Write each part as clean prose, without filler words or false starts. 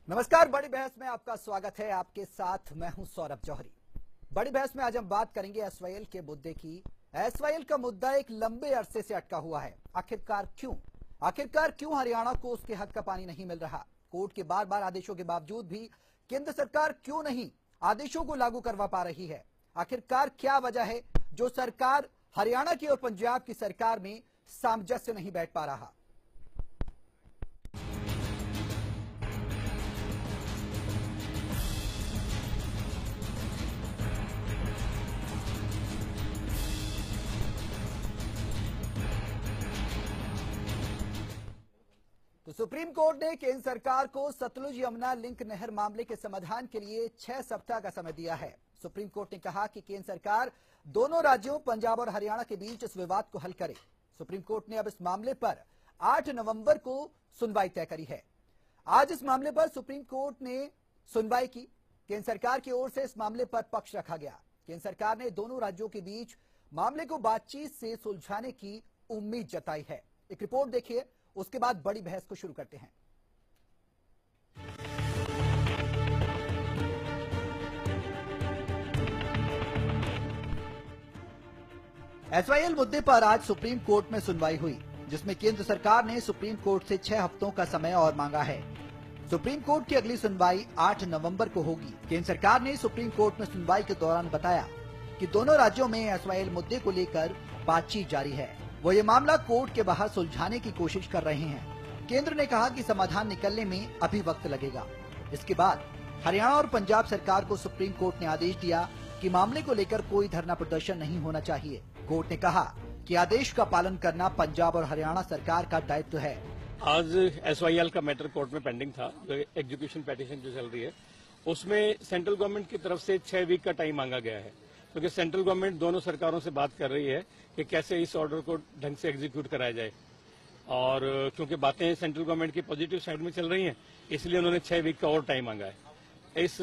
नमस्कार। बड़ी बहस में आपका स्वागत है। आपके साथ मैं हूं सौरभ जौहरी। बड़ी बहस में आज हम बात करेंगे एसवाईएल के मुद्दे की। एसवाईएल का मुद्दा एक लंबे अरसे से अटका हुआ है। आखिरकार क्यों हरियाणा को उसके हक का पानी नहीं मिल रहा? कोर्ट के बार बार आदेशों के बावजूद भी केंद्र सरकार क्यों नहीं आदेशों को लागू करवा पा रही है? आखिरकार क्या वजह है जो सरकार हरियाणा की और पंजाब की सरकार में सामंजस्य नहीं बैठ पा रहा? तो सुप्रीम कोर्ट ने केंद्र सरकार को सतलुज यमुना लिंक नहर मामले के समाधान के लिए 6 सप्ताह का समय दिया है। सुप्रीम कोर्ट ने कहा कि केंद्र सरकार दोनों राज्यों पंजाब और हरियाणा के बीच इस विवाद को हल करे। सुप्रीम कोर्ट ने अब इस मामले पर 8 नवंबर को सुनवाई तय करी है। आज इस मामले पर सुप्रीम कोर्ट ने सुनवाई की। केंद्र सरकार की ओर से इस मामले पर पक्ष रखा गया। केंद्र सरकार ने दोनों राज्यों के बीच मामले को बातचीत से सुलझाने की उम्मीद जताई है। एक रिपोर्ट देखिए, उसके बाद बड़ी बहस को शुरू करते हैं। एसवाईएल मुद्दे पर आज सुप्रीम कोर्ट में सुनवाई हुई, जिसमें केंद्र सरकार ने सुप्रीम कोर्ट से 6 हफ्तों का समय और मांगा है। सुप्रीम कोर्ट की अगली सुनवाई 8 नवंबर को होगी। केंद्र सरकार ने सुप्रीम कोर्ट में सुनवाई के दौरान बताया कि दोनों राज्यों में एसवाईएल मुद्दे को लेकर बातचीत जारी है। वो ये मामला कोर्ट के बाहर सुलझाने की कोशिश कर रहे हैं। केंद्र ने कहा कि समाधान निकलने में अभी वक्त लगेगा। इसके बाद हरियाणा और पंजाब सरकार को सुप्रीम कोर्ट ने आदेश दिया कि मामले को लेकर कोई धरना प्रदर्शन नहीं होना चाहिए। कोर्ट ने कहा कि आदेश का पालन करना पंजाब और हरियाणा सरकार का दायित्व है। आज एसवाईएल का मैटर कोर्ट में पेंडिंग था। जो एग्जीक्यूशन पिटीशन जो चल रही है उसमें सेंट्रल गवर्नमेंट की तरफ से 6 वीक का टाइम मांगा गया है, क्योंकि सेंट्रल गवर्नमेंट दोनों सरकारों से बात कर रही है कि कैसे इस ऑर्डर को ढंग से एग्जीक्यूट कराया जाए। और क्योंकि बातें सेंट्रल गवर्नमेंट की पॉजिटिव साइड में चल रही हैं, इसलिए उन्होंने 6 वीक का और टाइम मांगा है। इस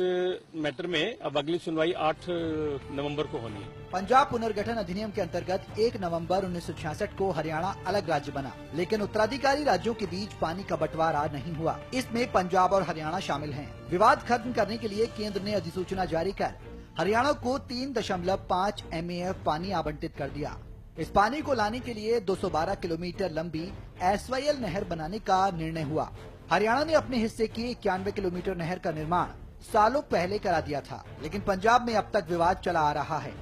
मैटर में अब अगली सुनवाई 8 नवंबर को होनी है। पंजाब पुनर्गठन अधिनियम के अंतर्गत 1 नवंबर 1966 को हरियाणा अलग राज्य बना, लेकिन उत्तराधिकारी राज्यों के बीच पानी का बंटवारा नहीं हुआ। इसमें पंजाब और हरियाणा शामिल हैं। विवाद खत्म करने के लिए केंद्र ने अधिसूचना जारी कर हरियाणा को 3.5 MAF पानी आवंटित कर दिया। इस पानी को लाने के लिए 212 किलोमीटर लंबी एसवाईएल नहर बनाने का निर्णय हुआ। हरियाणा ने अपने हिस्से की 91 किलोमीटर नहर का निर्माण सालों पहले करा दिया था, लेकिन पंजाब में अब तक विवाद चला आ रहा है।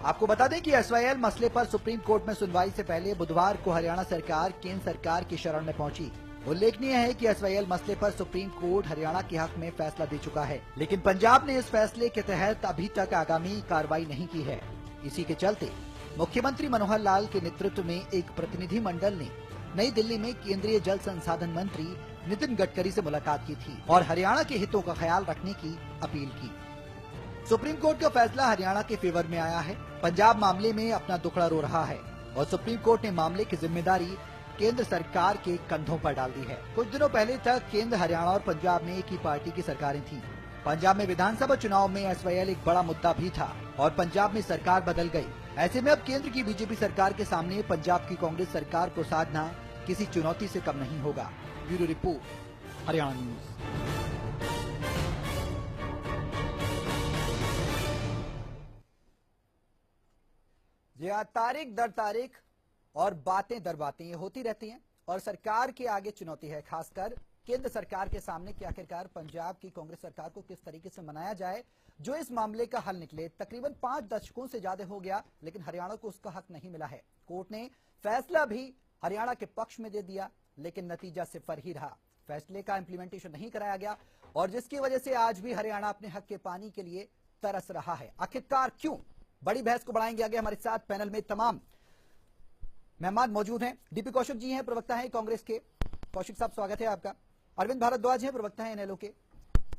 आपको बता दें कि एसवाईएल मसले पर सुप्रीम कोर्ट में सुनवाई से पहले बुधवार को हरियाणा सरकार केंद्र सरकार की शरण में पहुंची। उल्लेखनीय है कि एसवाईएल मसले पर सुप्रीम कोर्ट हरियाणा के हक में फैसला दे चुका है, लेकिन पंजाब ने इस फैसले के तहत अभी तक आगामी कार्रवाई नहीं की है। इसी के चलते मुख्यमंत्री मनोहर लाल के नेतृत्व में एक प्रतिनिधि मंडल ने नई दिल्ली में केंद्रीय जल संसाधन मंत्री नितिन गडकरी से मुलाकात की थी और हरियाणा के हितों का ख्याल रखने की अपील की। सुप्रीम कोर्ट का फैसला हरियाणा के फेवर में आया है। पंजाब मामले में अपना दुखड़ा रो रहा है और सुप्रीम कोर्ट ने मामले की जिम्मेदारी केंद्र सरकार के कंधों पर डाल दी है। कुछ दिनों पहले तक केंद्र, हरियाणा और पंजाब में एक ही पार्टी की सरकारें थीं। पंजाब में विधानसभा चुनाव में एसवाईएल एक बड़ा मुद्दा भी था और पंजाब में सरकार बदल गई। ऐसे में अब केंद्र की बीजेपी सरकार के सामने पंजाब की कांग्रेस सरकार को साधना किसी चुनौती से कम नहीं होगा। Bureau report, Haryana news. तारीख दर तारीख और बातें दर बातें ये होती रहती हैं और सरकार के आगे चुनौती है, खासकर केंद्र सरकार के सामने कि आखिरकार पंजाब की कांग्रेस सरकार को किस तरीके से मनाया जाए जो इस मामले का हल निकले। तकरीबन 5 दशकों से ज्यादा हो गया, लेकिन हरियाणा को उसका हक नहीं मिला है। कोर्ट ने फैसला भी हरियाणा के पक्ष में दे दिया, लेकिन नतीजा सिफर ही रहा। फैसले का इंप्लीमेंटेशन नहीं कराया गया और जिसकी वजह से आज भी हरियाणा अपने हक के पानी के लिए तरस रहा है। आखिरकार क्यों? बड़ी बहस को बढ़ाएंगे आगे। हमारे साथ पैनल में तमाम मेहमान मौजूद हैं। डीपी कौशिक जी हैं, प्रवक्ता हैं कांग्रेस के। कौशिक साहब, स्वागत है आपका। अरविंद भारद्वाज हैं, प्रवक्ता हैं एनएलओ के।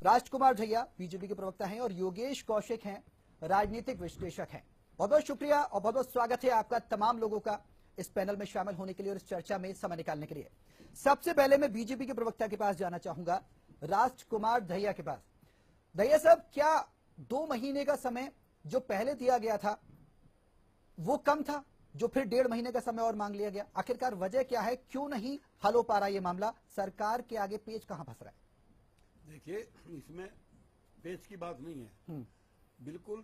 राजकुमार झैया बीजेपी के प्रवक्ता हैं और योगेश कौशिक हैं, राजनीतिक विश्लेषक हैं। बहुत बहुत शुक्रिया और बहुत बहुत स्वागत है आपका तमाम लोगों का इस पैनल में शामिल होने के लिए और इस चर्चा में समय निकालने के लिए। सबसे पहले मैं बीजेपी के प्रवक्ता के पास जाना चाहूंगा, राजकुमार झैया के पास। झैया साहब, क्या 2 महीने का समय जो पहले दिया गया था वो कम था, जो फिर 1.5 महीने का समय और मांग लिया गया? आखिरकार वजह क्या है? क्यों नहीं हल हो पा रहा ये मामला? सरकार के आगे पेच कहां फंस रहा है? देखिए, इसमें पेच की बात नहीं है। बिल्कुल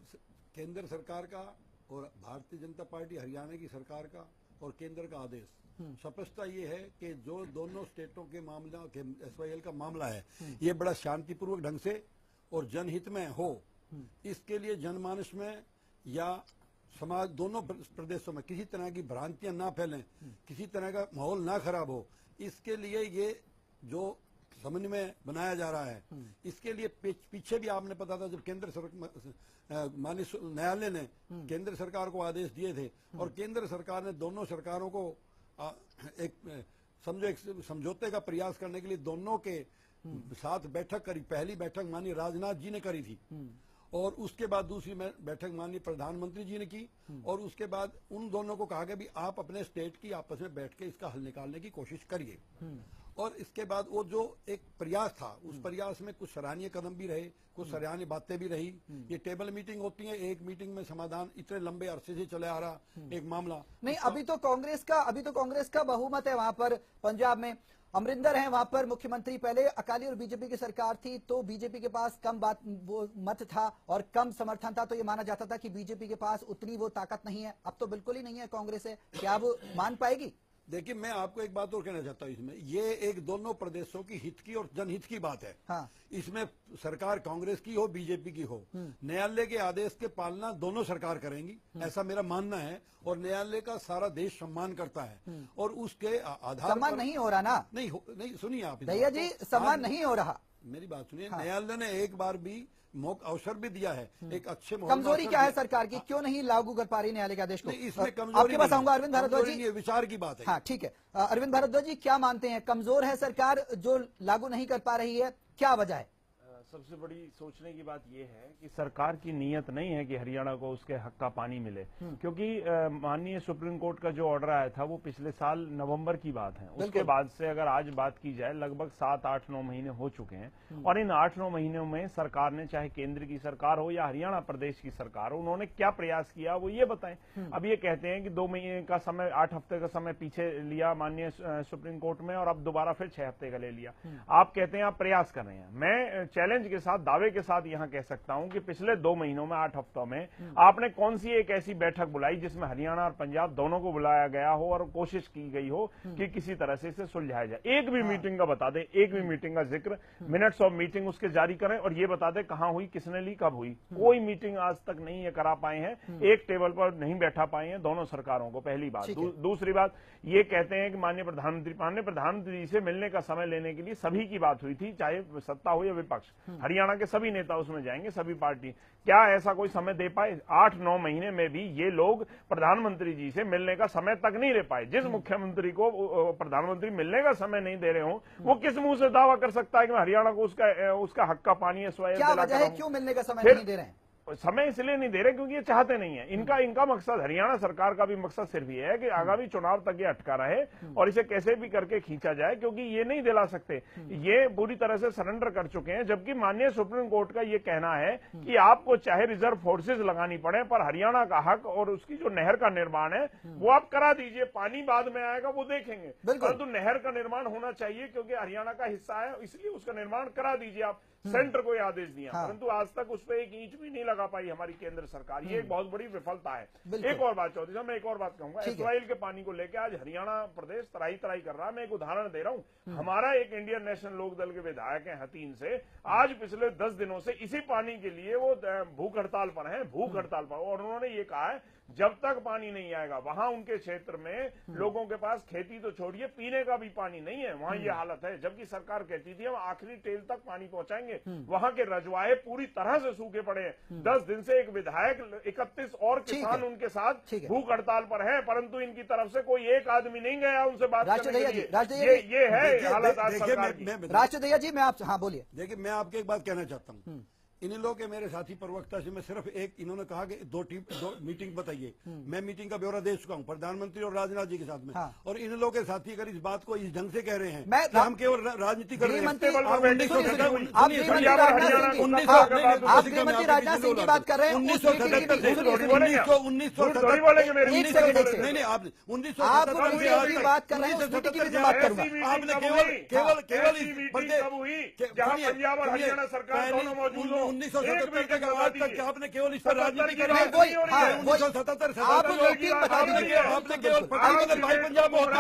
केंद्र सरकार का और भारतीय जनता पार्टी हरियाणा की सरकार का और केंद्र का आदेश स्पष्टता ये है कि जो दोनों स्टेटों के मामला के एसवाईएल का मामला है, ये बड़ा शांतिपूर्वक ढंग से और जनहित में हो, इसके लिए जनमानस में या समाज दोनों प्रदेशों में किसी तरह की भ्रांतियां ना फैलें, किसी तरह का माहौल ना खराब हो, इसके लिए ये जो समन्वय बनाया जा रहा है, इसके लिए पीछे भी आपने पता था जब माननीय न्यायालय ने केंद्र सरकार को आदेश दिए थे और केंद्र सरकार ने दोनों सरकारों को एक समझौते का प्रयास करने के लिए दोनों के साथ बैठक करी। पहली बैठक माननीय राजनाथ जी ने करी थी और उसके बाद दूसरी बैठक माननीय प्रधानमंत्री जी ने की और उसके बाद उन दोनों को कहा गया भी आप अपने स्टेट की आपस में बैठ के इसका हल निकालने की कोशिश करिए। और इसके बाद वो जो एक प्रयास था, उस प्रयास में कुछ सराहनीय कदम भी रहे, कुछ सराहनीय बातें भी रही। ये टेबल मीटिंग होती है, एक मीटिंग में समाधान इतने लंबे अरसे से चले आ रहा एक मामला नहीं। अभी तो कांग्रेस का बहुमत है वहां पर। पंजाब में अमरिंदर हैं, वहां पर मुख्यमंत्री। पहले अकाली और बीजेपी की सरकार थी तो बीजेपी के पास कम वो मत था और कम समर्थन था, तो ये माना जाता था कि बीजेपी के पास उतनी वो ताकत नहीं है। अब तो बिल्कुल ही नहीं है कांग्रेस है। क्या वो मान पाएगी? देखिए, मैं आपको एक बात और कहना चाहता हूं, इसमें ये एक दोनों प्रदेशों की हित की और जनहित की बात है। हाँ। इसमें सरकार कांग्रेस की हो बीजेपी की हो, न्यायालय के आदेश के पालना दोनों सरकार करेंगी, ऐसा मेरा मानना है। और न्यायालय का सारा देश सम्मान करता है और उसके आधार सम्मान नहीं हो रहा ना? नहीं, सुनिए आप भैया जी, सम्मान नहीं हो रहा। मेरी बात सुनिए। न्यायालय ने एक बार भी अवसर भी दिया है, एक अच्छे कमजोरी क्या है सरकार की, क्यों नहीं लागू कर पा रही न्यायालय के आदेश को? इसमें कमजोरी आपके पास आऊंगा अरविंद भारद्वाज जी। विचार की बात है। हाँ ठीक है, अरविंद भारद्वाज जी क्या मानते हैं, कमजोर है सरकार जो लागू नहीं कर पा रही है, क्या वजह है? सबसे बड़ी सोचने की बात यह है कि सरकार की नीयत नहीं है कि हरियाणा को उसके हक का पानी मिले, क्योंकि माननीय सुप्रीम कोर्ट का जो ऑर्डर आया था वो पिछले साल नवंबर की बात है। उसके बाद से अगर आज बात की जाए लगभग 7-8-9 महीने हो चुके हैं और इन 8-9 महीनों में सरकार ने, चाहे केंद्र की सरकार हो या हरियाणा प्रदेश की सरकार हो, उन्होंने क्या प्रयास किया वो ये बताएं। अब ये कहते हैं कि 2 महीने का समय, 8 हफ्ते का समय पीछे लिया माननीय सुप्रीम कोर्ट में और अब दोबारा फिर 6 हफ्ते का ले लिया। आप कहते हैं आप प्रयास कर रहे हैं। मैं चैलेंज के साथ, दावे के साथ यहां कह सकता हूं कि पिछले 2 महीनों में, 8 हफ्तों में आपने कौन सी एक ऐसी बैठक बुलाई जिसमें हरियाणा और पंजाब दोनों को बुलाया गया हो और कोशिश की गई हो कि किसी तरह से इसे सुलझाया जाए? एक भी मीटिंग का बता दें, एक भी मीटिंग का जिक्र, मिनट्स ऑफ मीटिंग उसके जारी करें और ये बता दें कहां हुई, किसने ली, कब हुई। कोई मीटिंग आज तक नहीं ये करा पाए हैं, एक टेबल पर नहीं बैठा पाए हैं दोनों सरकारों को, पहली बात। दूसरी बात, ये कहते हैं कि माननीय प्रधानमंत्री जी से मिलने का समय लेने के लिए सभी की बात हुई थी, चाहे सत्ता हो या विपक्ष। हरियाणा के सभी नेता उसमें जाएंगे, सभी पार्टी। क्या ऐसा कोई समय दे पाए? 8-9 महीने में भी ये लोग प्रधानमंत्री जी से मिलने का समय तक नहीं ले पाए। जिस मुख्यमंत्री को प्रधानमंत्री मिलने का समय नहीं दे रहे हो, वो किस मुंह से दावा कर सकता है कि हरियाणा को उसका हक का पानी है? क्या वजह है, क्यों मिलने का समय नहीं दे रहे हैं? समय इसलिए नहीं दे रहे क्योंकि ये चाहते नहीं है। इनका मकसद, हरियाणा सरकार का भी मकसद सिर्फ ये है कि आगामी चुनाव तक ये अटका रहे और इसे कैसे भी करके खींचा जाए, क्योंकि ये नहीं दिला सकते। ये पूरी तरह से सरेंडर कर चुके हैं, जबकि माननीय सुप्रीम कोर्ट का ये कहना है कि आपको चाहे रिजर्व फोर्सेज लगानी पड़े, पर हरियाणा का हक और उसकी जो नहर का निर्माण है वो आप करा दीजिए। पानी बाद में आएगा, वो देखेंगे, परंतु नहर का निर्माण होना चाहिए क्योंकि हरियाणा का हिस्सा है, इसलिए उसका निर्माण करा दीजिए। आप सेंटर को आदेश दिया, परंतु आज तक उस पर एक इंच भी नहीं लगा पाई हमारी केंद्र सरकार। ये एक बहुत बड़ी विफलता है। एक और बात, चौधरी साहब, मैं एक और बात कहूंगा। एसवाईएल के पानी को लेकर आज हरियाणा प्रदेश तराई कर रहा है। मैं एक उदाहरण दे रहा हूं। हमारा एक इंडियन नेशनल लोक दल के विधायक हैं हतीन से, आज पिछले 10 दिनों से इसी पानी के लिए वो भूख हड़ताल पर है, और उन्होंने ये कहा है जब तक पानी नहीं आएगा, वहां उनके क्षेत्र में लोगों के पास खेती तो छोड़िए, पीने का भी पानी नहीं है, वहां ये हालत है। जबकि सरकार कहती थी हम आखिरी टेल तक पानी पहुंचाएंगे, वहां के रजवाए पूरी तरह से सूखे पड़े हैं। 10 दिन से एक विधायक, 31 और किसान उनके साथ भूख हड़ताल पर है, परंतु इनकी तरफ से कोई एक आदमी नहीं गया उनसे बात करने के लिए। ये है हालत आज सरकार की। राष्ट्रदया जी, मैं आपसे, हाँ बोलिए। देखिए, मैं आपकी एक बात कहना चाहता हूँ। इन लोगों के मेरे साथी प्रवक्ता से मैं सिर्फ एक, इन्होंने कहा कि दो मीटिंग बताइए। मैं मीटिंग का ब्यौरा दे चुका हूँ प्रधानमंत्री और राजनाथ जी के साथ में। हाँ। और इन लोगों के साथी अगर इस बात को इस ढंग से कह रहे हैं मैं कि हम केवल राजनीति कर रहे हैं। गृहमंत्री आप राजनाथ सिंह की बात कर रहे हैं। 1977 बात कर रहे हैं, आपने केवल पंजाब और हरियाणा सरकार दोनों मौजूद हो। 1977 तक आज तक आपने केवल इस पर राजनीति की। 1977 आपने केवल भाई पंजाब में होता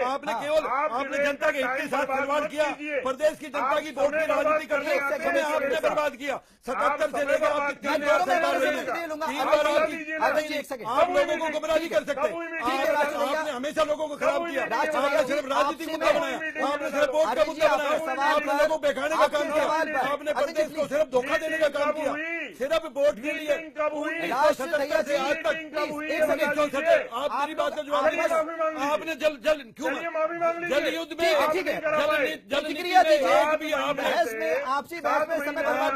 आपने केवल आपने जनता के हित के साथ खिलवाड़ किया, प्रदेश की जनता की वोट की राजनीति करके समय आपने बर्बाद किया। 77 से लेकर आपकी 3 बार सरकार रही है, 3 बार आप लोगों को गुमराह नहीं कर सकते। आपने हमेशा लोगों को खराब किया, आपने सिर्फ राजनीतिक मुद्दा बनाया, आपने सिर्फ वोट का मुद्दा बनाया, आपने लोगों को बेखाने का काम किया, आपने प्रदेश को सिर्फ धोखा देने का काम किया, सिर्फ वोट के लिए। 1977 से आज तक आप मेरी बात का जवाब दीजिए। आपने जल क्यों जल युद्ध में आपसी बहस में समय बर्बाद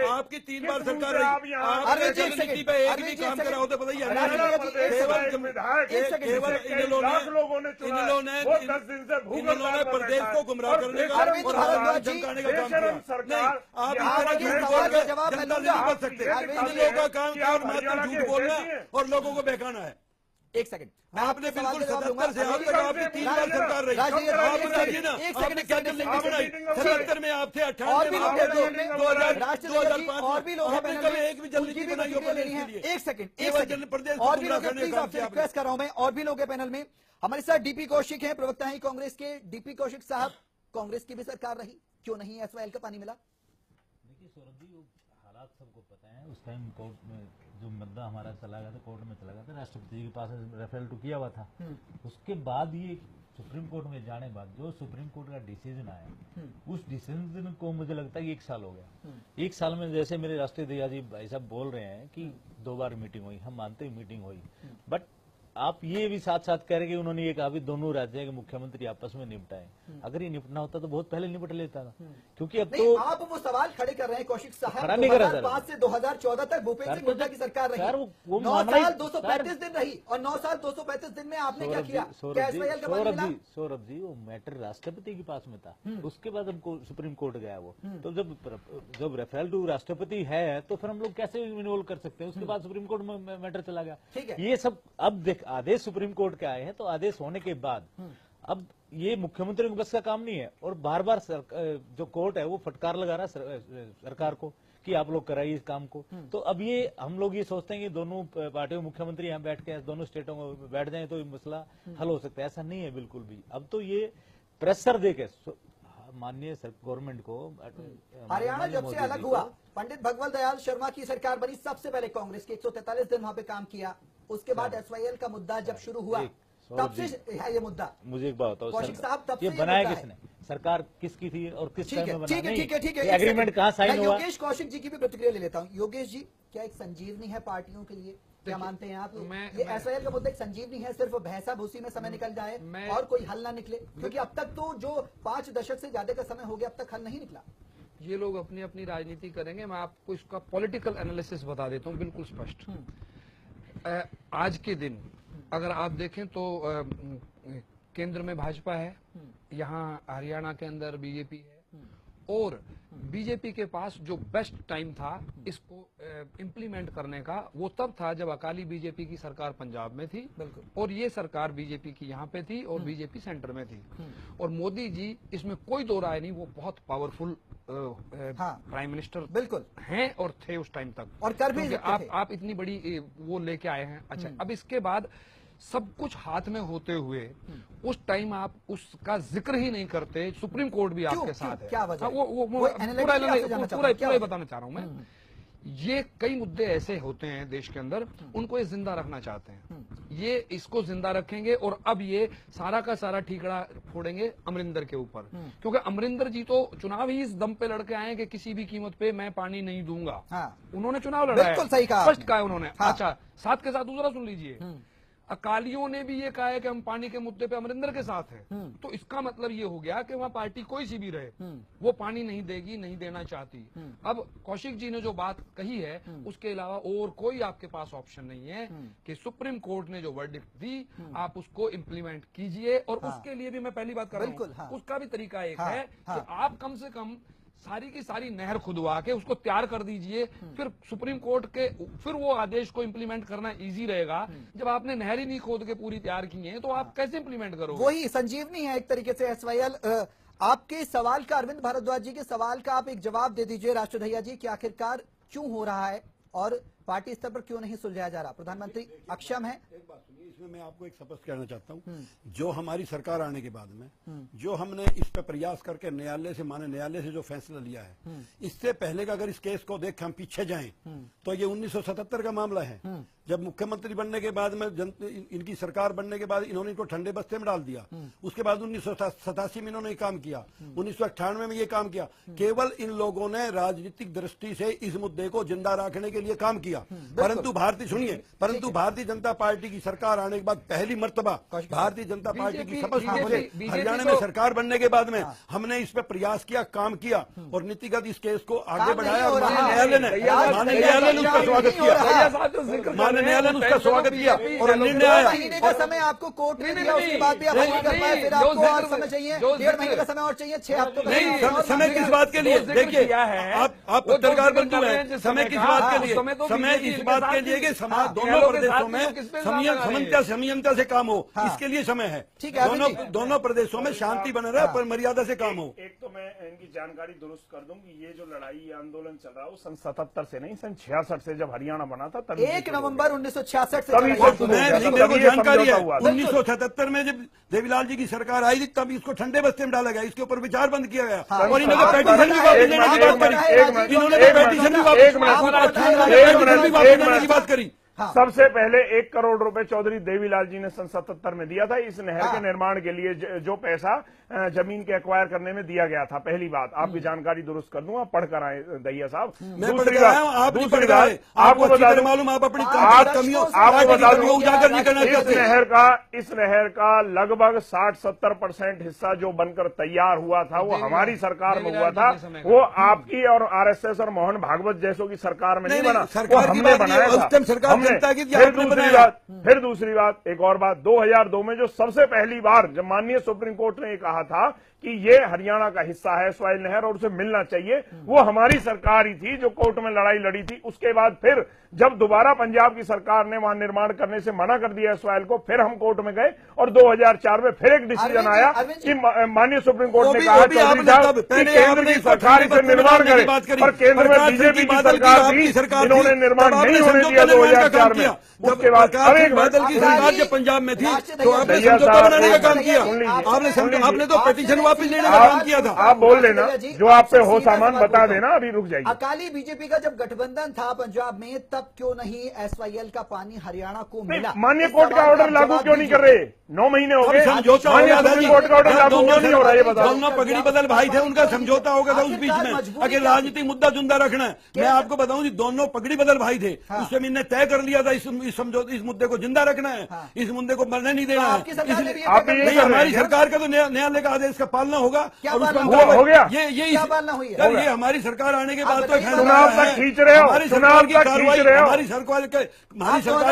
आपकी 3 बार सरकार रही, आपने जल नीति पे एक भी काम करा हो तो बताइए। केवल इन्होंने प्रदेश को गुमराह करने का और चमकाने का काम किया। आप जनता से नहीं बच सकते। इन लोगों का काम केवल मात्र झूठ बोलना और लोगों को बहकाना है। एक सेकंड, आपने बिल्कुल 77 से आज तक आपकी 3 बार सरकार रही। आप बताइए ना आपने क्या नीति बनाई? 77 में आप थे, 98 में आप थे, 2005 और भी लोग आपने कभी एक भी जल नीति बनाई हो प्रदेश के लिए? एक सेकंड, प्रदेश और भी लोग, प्लीज आपसे रिक्वेस्ट कर रहा हूं मैं, और भी लोग हैं पैनल में। हमारे साथ डीपी कौशिक हैं, प्रवक्ता हैं कांग्रेस के। डीपी कौशिक साहब, कांग्रेस की भी सरकार रही, क्यों नहीं एसवाईएल का पानी मिला? देखिए सौरभ जी, वो हालात सबको पता है। उस टाइम कोर्ट में जो मुद्दा हमारा चला गया था, कोर्ट में चला गया था, राष्ट्रपति जी के पास रेफरल टू किया हुआ था। उसके बाद ये सुप्रीम कोर्ट में जाने के बाद जो सुप्रीम कोर्ट का डिसीजन आया, उस डिसीजन को मुझे लगता है कि 1 साल हो गया। 1 साल में जैसे मेरे राष्ट्रीय अध्यक्ष जी भाई साहब बोल रहे हैं कि 2 बार मीटिंग हुई, हम मानते हैं मीटिंग हुई, बट आप ये भी साथ साथ कह रहे कि उन्होंने ये कहा भी दोनों राज्यों के मुख्यमंत्री आपस में निपटाए। अगर ये निपटना होता तो बहुत पहले निपट लेता था, क्योंकि अब तो आप वो सवाल खड़े कर रहे हैं कौशिक साहब। खड़ा नहीं कर रहा 2005 से 2014 तक भूपेंद्र सिंह हुड्डा की सरकार रही, 9 साल 235 दिन रही, और 9 साल 235 दिन में आपने क्या किया? सौरभ जी, वो मैटर राष्ट्रपति के पास में था, उसके बाद हमको सुप्रीम कोर्ट गया वो। तो जब रेफरल टू राष्ट्रपति है तो फिर हम लोग कैसे इन्वॉल्व कर सकते हैं? उसके बाद सुप्रीम कोर्ट में मैटर चला गया। ये सब अब देख, आदेश सुप्रीम कोर्ट के आए हैं, तो आदेश होने के बाद अब ये मुख्यमंत्री के बस का काम नहीं है। और बार बार जो कोर्ट है वो फटकार लगा रहा है सरकार को कि आप लोग कराइए इस काम को। तो अब ये हम लोग ये सोचते हैं कि दोनों पार्टियों मुख्यमंत्री यहाँ बैठ के दोनों स्टेटों में बैठ जाएं तो ये मसला हल हो सकता है। ऐसा नहीं है बिल्कुल भी। अब तो ये प्रेशर देके माननीय गवर्नमेंट को, हरियाणा जब से अलग हुआ, पंडित भगवत दयाल शर्मा की सरकार बनी, सबसे पहले कांग्रेस के 143 दिन वहां पे काम किया। उसके बाद एसवाईएल का मुद्दा जब शुरू हुआ, तब से है ये मुद्दा। मुझे एक बात बताओ, कौशिक साहब, तब ये से बनाया किसने? सरकार किसकी थी और किस टाइम में बना? ठीक है, एग्रीमेंट कहाँ साइन हुआ? योगेश कौशिक जी की भी प्रतिक्रिया ले लेता हूँ। योगेश जी, क्या एक संजीवनी है पार्टियों के लिए? क्या मानते हैं आप? ये एसवाईएल का मुद्दा एक संजीवनी है, सिर्फ भैंसा भूसी में समय निकल जाए और कोई हल ना निकले? क्योंकि अब तक तो जो 5 दशक से ज्यादा का समय हो गया, अब तक हल नहीं निकला। ये लोग अपनी अपनी राजनीति करेंगे। मैं आपको इसका पॉलिटिकल एनालिसिस बता देता हूँ बिल्कुल स्पष्ट। आज के दिन अगर आप देखें तो केंद्र में भाजपा है, यहाँ हरियाणा के अंदर बीजेपी है, और बीजेपी के पास जो बेस्ट टाइम था इसको इम्प्लीमेंट करने का, वो तब था जब अकाली बीजेपी की सरकार पंजाब में थी और ये सरकार बीजेपी की यहाँ पे थी और बीजेपी सेंटर में थी। और मोदी जी, इसमें कोई दो राय नहीं, वो बहुत पावरफुल प्राइम मिनिस्टर बिल्कुल हैं और थे उस टाइम तक, और कर भी आप इतनी बड़ी वो लेके आए हैं। अच्छा, अब इसके बाद सब कुछ हाथ में होते हुए उस टाइम आप उसका जिक्र ही नहीं करते। सुप्रीम कोर्ट भी आपके साथ है। क्या वजह? वो पूरा बताना चाह रहा हूं मैं। ये कई मुद्दे ऐसे होते हैं देश के अंदर, उनको ये जिंदा रखना चाहते हैं। ये इसको जिंदा रखेंगे और अब ये सारा का सारा ठीकरा फोड़ेंगे अमरिंदर के ऊपर, क्योंकि अमरिंदर जी तो चुनाव ही इस दम पे लड़के आए कि किसी भी कीमत पे मैं पानी नहीं दूंगा। उन्होंने चुनाव लड़ा है, बिल्कुल सही कहा, स्पष्ट कहा उन्होंने। अच्छा, साथ के साथ दूसरा सुन लीजिए। अकालियों ने भी ये कहा है कि हम पानी के मुद्दे पे अमरिंदर के साथ हैं, तो इसका मतलब ये हो गया कि वहाँ पार्टी कोई सी भी रहे वो पानी नहीं देगी, नहीं देना चाहती। अब कौशिक जी ने जो बात कही है उसके अलावा और कोई आपके पास ऑप्शन नहीं है कि सुप्रीम कोर्ट ने जो वर्डिक्ट दी आप उसको इम्प्लीमेंट कीजिए। और उसके लिए भी मैं पहली बात कर रहा हूं, उसका भी तरीका एक है कि आप कम से कम सारी की सारी नहर खुदवा के उसको तैयार कर दीजिए, फिर सुप्रीम कोर्ट के फिर वो आदेश को इंप्लीमेंट करना इजी रहेगा। जब आपने नहर ही नहीं खोद के पूरी तैयार की है तो आप कैसे इंप्लीमेंट करोगे? वही संजीवनी है एक तरीके से एसवाईएल। आपके सवाल का, अरविंद भारद्वाज जी के सवाल का आप एक जवाब दे दीजिए राष्ट्रधैया जी कि आखिरकार क्यों हो रहा है और पार्टी स्तर पर क्यों नहीं सुलझाया जा रहा? प्रधानमंत्री अक्षम है। एक बात सुनिए, इसमें मैं आपको एक स्पष्ट कहना चाहता हूँ, जो हमारी सरकार आने के बाद में जो हमने इस पे प्रयास करके न्यायालय से जो फैसला लिया है, इससे पहले का अगर इस केस को देख हम पीछे जाएं तो ये 1977 का मामला है, जब मुख्यमंत्री बनने के बाद में इनकी सरकार बनने के बाद इन्होंने इनको ठंडे बस्ते में डाल दिया। उसके बाद 1987 में इन्होंने काम किया, 1998 में ये काम किया। केवल इन लोगों ने राजनीतिक दृष्टि से इस मुद्दे को जिंदा रखने के लिए काम किया। परंतु भारतीय जनता पार्टी की सरकार आने के बाद पहली मर्तबा भारतीय जनता पार्टी की शपथ से हरियाणा में सरकार बनने के बाद में हमने इस पर प्रयास किया, काम किया और नीतिगत इस केस को आगे बढ़ाया। न्यायालय ने उसका स्वागत किया, न्यायालय ने उसका स्वागत किया और निर्णय आया। महीने का समय आपको कोर्ट ने दिया, उसके बाद भी आप नहीं कर पाए, फिर आपको और समय चाहिए, 1.5 महीने का समय और चाहिए, 6 हफ्तों का नहीं। समय किस बात के लिए? देखिए आप पत्रकार बंधु हैं, समय किस बात के लिए? समय इस बात के लिए कि समाज दोनों प्रदेशों में संयमता से काम हो, इसके लिए समय है। ठीक है, दोनों प्रदेशों में शांति बने रहे पर मर्यादा से काम हो। एक तो मैं इनकी जानकारी दुरुस्त कर दूं कि ये जो लड़ाई आंदोलन चल रहा है वो सन 77 से नहीं, सन 66 से जब हरियाणा बना था तब 1 नवंबर 1966 से मेरे को जानकारी है। 1977 में जब देवीलाल जी की सरकार आई थी तब इसको ठंडे बस्ते में डाला गया, इसके ऊपर विचार बंद किया गया और इन्होंने पेटिशन भी वापस लेने की बात करी, इन्होंने पेटिशन भी वापस लेने की बात करी। सबसे पहले 1 करोड़ रुपए चौधरी देवीलाल जी ने सन 77 में दिया था इस नहर के निर्माण के लिए, जो पैसा जमीन के एक्वायर करने में दिया गया था। पहली बात आपकी जानकारी दुरुस्त कर दूंगा, पढ़कर आए दैया साहब। दूसरी बात आपको बता दूं, मालूम आप अपनी आपको बता दूं, इस नहर का लगभग 60-70% हिस्सा जो बनकर तैयार हुआ था वो हमारी सरकार में हुआ था, वो आपकी और आरएसएस और मोहन भागवत जैसों की सरकार में नहीं बना, वो हमने बनाया था। फिर दूसरी बात एक और बात, 2002 में जो सबसे पहली बार जब माननीय सुप्रीम कोर्ट ने कहा था कि ये हरियाणा का हिस्सा है स्वाइल नहर और उसे मिलना चाहिए, वो हमारी सरकार ही थी जो कोर्ट में लड़ाई लड़ी थी। उसके बाद फिर जब दोबारा पंजाब की सरकार ने वहां निर्माण करने से मना कर दिया स्वाइल को, फिर हम कोर्ट में गए और 2004 में फिर एक डिसीजन आया कि माननीय सुप्रीम कोर्ट ने कहा चौधरी साहब कि केंद्र की सरकार इसे निर्माण करे, और केंद्र में बीजेपी की सरकार थी, इन्होंने निर्माण नहीं होने दिया 2004 में। उसके बाद बादल की सरकार जब पंजाब में थी तो आपने समझौता बनाने का काम किया, आपने तो पेटिशन वापस लेने का काम किया था। आप बोल लेना, जो आप पे हो सामान बता देना, अभी रुक जाइए। अकाली बीजेपी का जब गठबंधन था पंजाब में तब क्यों नहीं एसवाईएल का पानी हरियाणा को मिला? माननीय कोर्ट का ऑर्डर लागू क्यों नहीं कर रहे? 9 महीने हो गए, समझौता माननीय सुप्रीम कोर्ट का ऑर्डर लागू क्यों नहीं हो रहा है? बताओ। दोनों पगड़ी बदल भाई थे, उनका समझौता हो गया था उस बीच में, अगर राजनीतिक मुद्दा जिंदा रखना है। मैं आपको बताऊं, दोनों पगड़ी बदल भाई थे, उससे मैंने तय कर लिया था इस मुद्दे को जिंदा रखना है, इस मुद्दे को मरने नहीं देना है। हमारी सरकार का तो न्यायालय का आदेश का पालना होगा और उसका हो गया। ये हमारी सरकार आने के बाद तो चुनाव तक खींच रहे हो, हमारी सरकार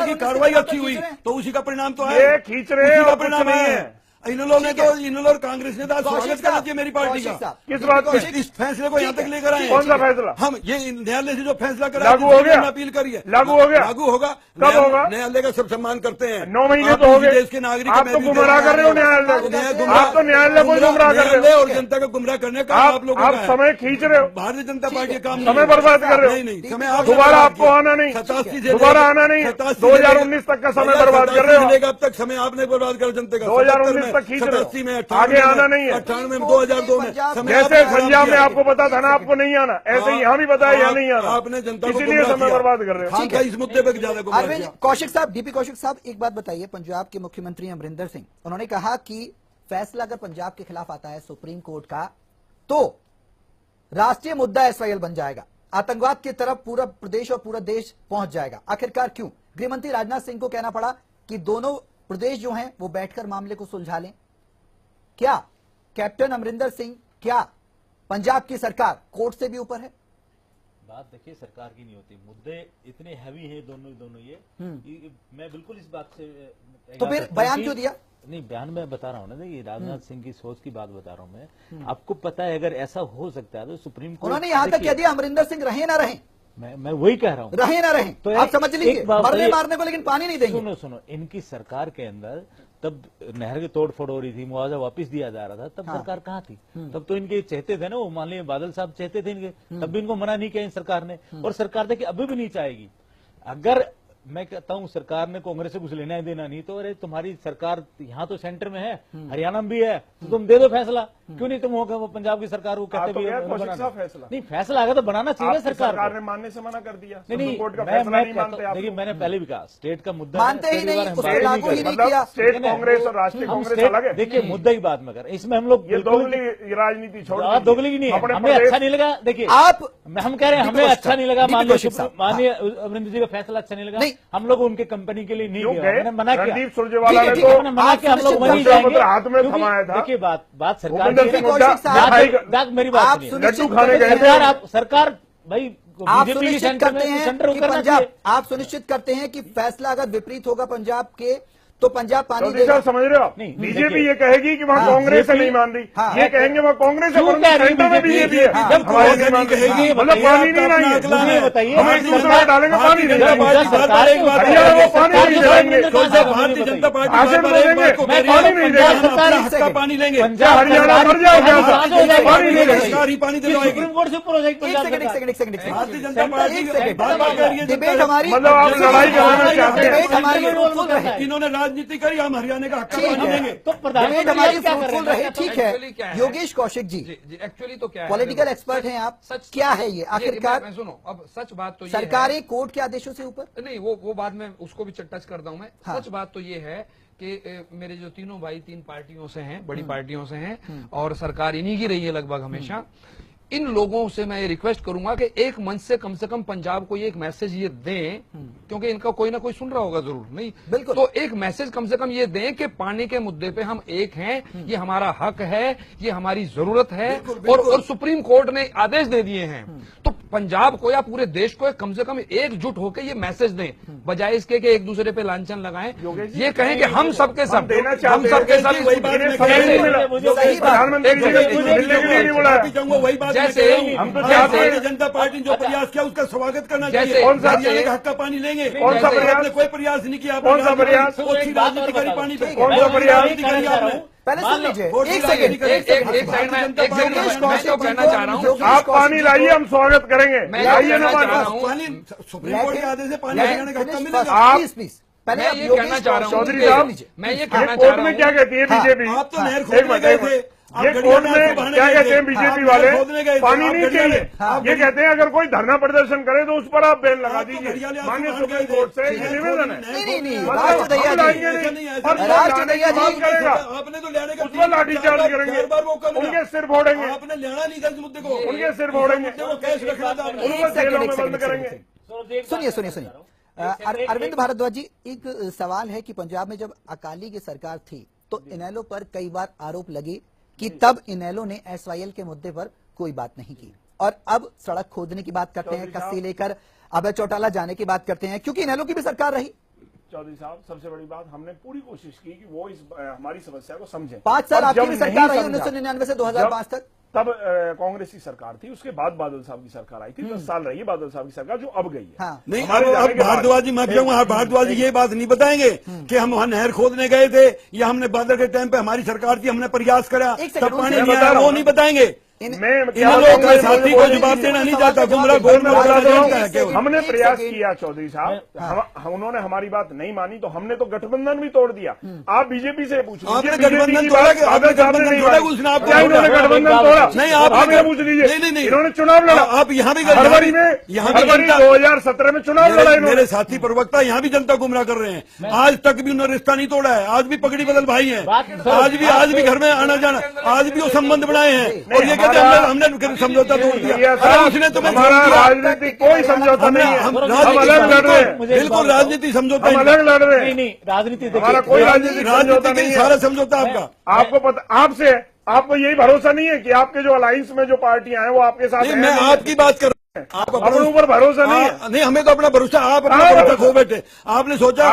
की कार्रवाई अच्छी हुई तो उसी का परिणाम तो है, खींच रहे हो, परिणाम है। इन लोगों कांग्रेस ने तो स्वागत करना चाहिए मेरी पार्टी का। किस बात पे? इस फैसले को यहाँ तक लेकर आए। कौन सा फैसला? हम ये न्यायालय से जो फैसला करा लागू हो गया, अपील करिए, लागू हो गया, लागू होगा। कब होगा? न्यायालय का सब सम्मान करते हैं। 9 महीने तो हो गए, देश के नागरिक आप तो गुमराह कर रहे हो न्यायालय को, आप तो न्यायालय को गुमराह कर रहे हो और जनता को गुमराह करने का आप लोग समय खींच रहे हो। भारतीय जनता पार्टी का काम समय बर्बाद कर रहे हो। नहीं, समय दोबारा आपको आना नहीं, दोबारा आना नहीं, 2019 तक का समय बर्बाद कर रहे हो। अब तक समय आपने बर्बाद कर जनता का, 2019 तक खींच रहे हो, आगे आना नहीं है। 98 में 2002 में जैसे पंजाब में आपको पता था ना आपको नहीं आना, ऐसे ही यहाँ भी पता है यहाँ नहीं आना, आपने जनता को इसीलिए समय बर्बाद कर रहे हो। ठीक है, इस मुद्दे पर ज्यादा अरविंद कौशिक साहब, डीपी कौशिक साहब, एक बात बताइए, पंजाब के मुख्यमंत्री अमरिंदर सिंह, उन्होंने कहा कि फैसला अगर पंजाब के खिलाफ आता है सुप्रीम कोर्ट का तो राष्ट्रीय मुद्दा एसवाईएल बन जाएगा, आतंकवाद की तरफ पूरा प्रदेश और पूरा देश पहुंच जाएगा। आखिरकार क्यों? गृहमंत्री राजनाथ सिंह को कहना पड़ा कि दोनों प्रदेश जो हैं वो बैठकर मामले को सुलझा लें। क्या कैप्टन अमरिंदर सिंह, क्या पंजाब की सरकार कोर्ट से भी ऊपर है? बात देखिए सरकार की नहीं होती, मुद्दे इतने हैवी हैं दोनों ये मैं बिल्कुल इस बात से तो फिर बयान क्यों दिया? नहीं, बयान मैं बता रहा हूँ ना, ये राजनाथ सिंह की सोच की बात बता रहा हूँ मैं। आपको पता है अगर ऐसा हो सकता है तो सुप्रीम कोर्ट, उन्होंने यहां तक कह दिया अमरिंदर सिंह रहे ना रहे, मैं वही कह रहा हूँ, रहे ना रहे तो आप समझ लीजिए, मरने मारने को लेकिन पानी नहीं देंगे। सुनो, इनकी सरकार के अंदर तब नहर की तोड़फोड़ हो रही थी, मुआवजा वापस दिया जा रहा था, तब सरकार कहाँ थी? तब तो इनके चाहते थे ना, वो मान लीजिए बादल साहब चाहते थे इनके, तब भी इनको मना नहीं किया इन सरकार ने, और सरकार देखिए अभी भी नहीं चाहेगी। अगर मैं कहता हूं सरकार ने कांग्रेस से कुछ लेना देना नहीं, तो अरे तुम्हारी सरकार यहाँ तो सेंटर में है, हरियाणा में भी है, तो तुम दे दो फैसला, क्यों नहीं तुम होगा वो पंजाब की सरकार को कहते भी फैसला नहीं, फैसला आगे तो बनाना चाहिए सरकार ने मानने से मना कर दिया। नहीं, देखिए मैंने पहले भी कहा स्टेट का मुद्दा मानते ही नहीं, उसको लागू ही नहीं किया। स्टेट कांग्रेस और राष्ट्रीय कांग्रेस अलग है। देखिए मुद्दा की बात में कर, इसमें हम लोग दोगली राजनीति छोड़, दोगली की नहीं है, हमें अच्छा नहीं लगा। देखिए हम कह रहे हैं हमें अच्छा नहीं लगा, माननीय अमरिंदर जी का फैसला अच्छा नहीं लगा, हम लोग उनके कंपनी के लिए नहीं गया, मैंने मना किया। रणदीप सुरजेवाला ने तो मना किया, हम लोग वहीं जाएंगे, हाथ में थमाया था। देखिए बात सरकार मेरी आप बात सुनिश्चित खाने गए सरकार भाई बीजेपी की सेंटर में पंजाब, आप सुनिश्चित करते हैं कि फैसला अगर विपरीत होगा पंजाब के तो पंजाब पानी देगा। समझ रहे हो आप? नहीं, बीजेपी ये कहेगी कि वहाँ कांग्रेस से नहीं मान रही, ये कहेंगे वहाँ कांग्रेस है, सेंटर में बीजेपी है, हमारी नहीं मान रही, मतलब पानी नहीं आएंगे, बताइए हम एक दूसरे में डालेंगे पानी नहीं, हरियाणा वो पानी नहीं दिलाएंगे, भारतीय जनता पार्टी पानी नहीं देगा, पानी लेंगे, हरियाणा मर जाएगा, पानी नहीं देगा, पानी दिलवाएगी। सुप्रीम कोर्ट से ऊपर हो जाएगी भारतीय जनता पार्टी डिबेट हमारी, मतलब आप लड़ाई करना चाहते हैं, डिबेट हमारी, इन्होंने राजनीति करी, हम हरियाणा का हक पानी देंगे। तो डिबेट हमारी फ्रूटफुल रहे, ठीक है। योगेश कौशिक जी एक्चुअली तो क्या है, पॉलिटिकल एक्सपर्ट हैं आप, क्या है ये आखिरकार? मैं सुनो, अब सच बात तो ये सरकारें कोर्ट के आदेशों से ऊपर नहीं, वो बाद में उसको भी टच करता हूं मैं। हाँ। सच बात तो ये है कि मेरे जो तीनों भाई 3 पार्टियों से हैं, बड़ी पार्टियों से हैं, और सरकार इन्हीं की रही है लगभग हमेशा। इन लोगों से मैं ये रिक्वेस्ट करूंगा कि एक मंच से कम पंजाब को ये एक मैसेज ये दें, क्योंकि इनका कोई ना कोई सुन रहा होगा जरूर, नहीं बिल्कुल, तो एक मैसेज कम से कम ये दें कि पानी के मुद्दे पे हम एक हैं, ये हमारा हक है, ये हमारी जरूरत है, और सुप्रीम कोर्ट ने आदेश दे दिए हैं, तो पंजाब को या पूरे देश को कम से कम एकजुट होकर ये मैसेज दें, बजाय इसके कि एक दूसरे पे लांछन लगाएं, ये कहें कि हम सबके सब, हम सबके सब वही बात, प्रधानमंत्री जी ने मिलने के लिए नहीं बोला, वही बात जैसे हम तो भारतीय जनता पार्टी ने जो प्रयास किया उसका स्वागत करना चाहिए। कौन सा हरियाणा का हक का पानी लेंगे, कौन सा प्रयास? कोई प्रयास नहीं किया, कौन सा प्रयास? राजनीति करी पानी पे, कौन सा प्रयास? पहले सुन लीजिए, एक सेकंड मैं कहना चाह रहा हूँ, आप पानी लाइए, हम स्वागत करेंगे, लाइए ना पानी, सुप्रीम कोर्ट के आदेश से पानी हरियाणा का हक का मिलेगा। आप पहले मैं ये कहना चाह रहा हूँ, चौधरी साहब, मैं ये कहना चाह कोर्ट रहा में हूँ, क्या कहती है बीजेपी? आप तो नहर खोदने गए थे, ये कोर्ट में क्या कहते हैं बीजेपी वाले? पानी नहीं चाहिए, ये कहते हैं अगर कोई धरना प्रदर्शन करे तो उस पर आप बैन लगा दीजिए। माननीय सुप्रीम कोर्ट से ये निवेदन है। नहीं, राष्ट्र करेगा, आपने तो लेने का उस पर लाठीचार्ज करेंगे, उनके सिर फोड़ेंगे, आपने लेना नहीं था इस मुद्दे को, उनके सिर फोड़ेंगे, कैश रखना था आपने। उनको जेलों में बंद करेंगे। सुनिए अरविंद भारद्वाज जी, एक सवाल है कि पंजाब में जब अकाली की सरकार थी तो इनेलो पर कई बार आरोप लगे कि तब इनेलो ने एसवाईएल के मुद्दे पर कोई बात नहीं की, और अब सड़क खोदने की बात करते हैं, कस्सी लेकर अभय चौटाला जाने की बात करते हैं, क्योंकि इनेलो की भी सरकार रही। चौधरी साहब, सबसे बड़ी बात, हमने पूरी कोशिश की कि वो इस हमारी समस्या को समझे। 5 साल आपकी भी सरकार रही, 1999 से 2005 तक, तब कांग्रेस की सरकार थी, उसके बाद बादल साहब की सरकार आई थी, 10 साल रही है बादल साहब की सरकार, जो अब गई है। हाँ। नहीं, अब भारद्वाज जी, मैं कहूँगा भारद्वाज जी ये बात नहीं बताएंगे कि हम वहाँ नहर खोदने गए थे या हमने बादल के टाइम पे हमारी सरकार थी, हमने प्रयास करा तब पानी नहीं आया, वो नहीं बताएंगे। साथी को जवाब देना नहीं चाहता, हमने प्रयास किया चौधरी साहब, उन्होंने हमारी बात नहीं मानी तो हमने तो गठबंधन भी तोड़ दिया। आप बीजेपी से पूछ लीजिए, गठबंधन तोड़ा, गठबंधन तोड़ा नहीं, आप ये पूछ लीजिए, इन्होंने चुनाव लड़ा, आप यहाँ भी फरवरी में, फरवरी 2017 में चुनाव लड़ा। मेरे साथी प्रवक्ता यहाँ भी जनता गुमराह कर रहे हैं, आज तक भी उन्होंने रिश्ता नहीं तोड़ा है, आज भी पगड़ी बदल भाई हैं, आज भी घर में आना जाना, आज भी वो संबंध बनाए हैं, और ये कि हमने समझौता तोड़ दिया, उसने तुम्हें हमारा राजनीतिक कोई समझौता नहीं है, हम अलग लड़ रहे हैं, बिल्कुल राजनीति समझौता, हम अलग लड़ रहे हैं। नहीं राजनीति हमारा कोई राजनीतिक समझौता नहीं है, सारा समझौता आपका। आपको पता, आपसे आपको यही भरोसा नहीं है कि आपके जो अलायंस में जो पार्टियां हैं वो आपके साथ हैं? मैं आपकी बात कर रहा हूँ, आप अपने ऊपर भरोसा नहीं है। नहीं, हमें तो अपना भरोसा, आप अपना भरोसा खो बैठे। आपने सोचा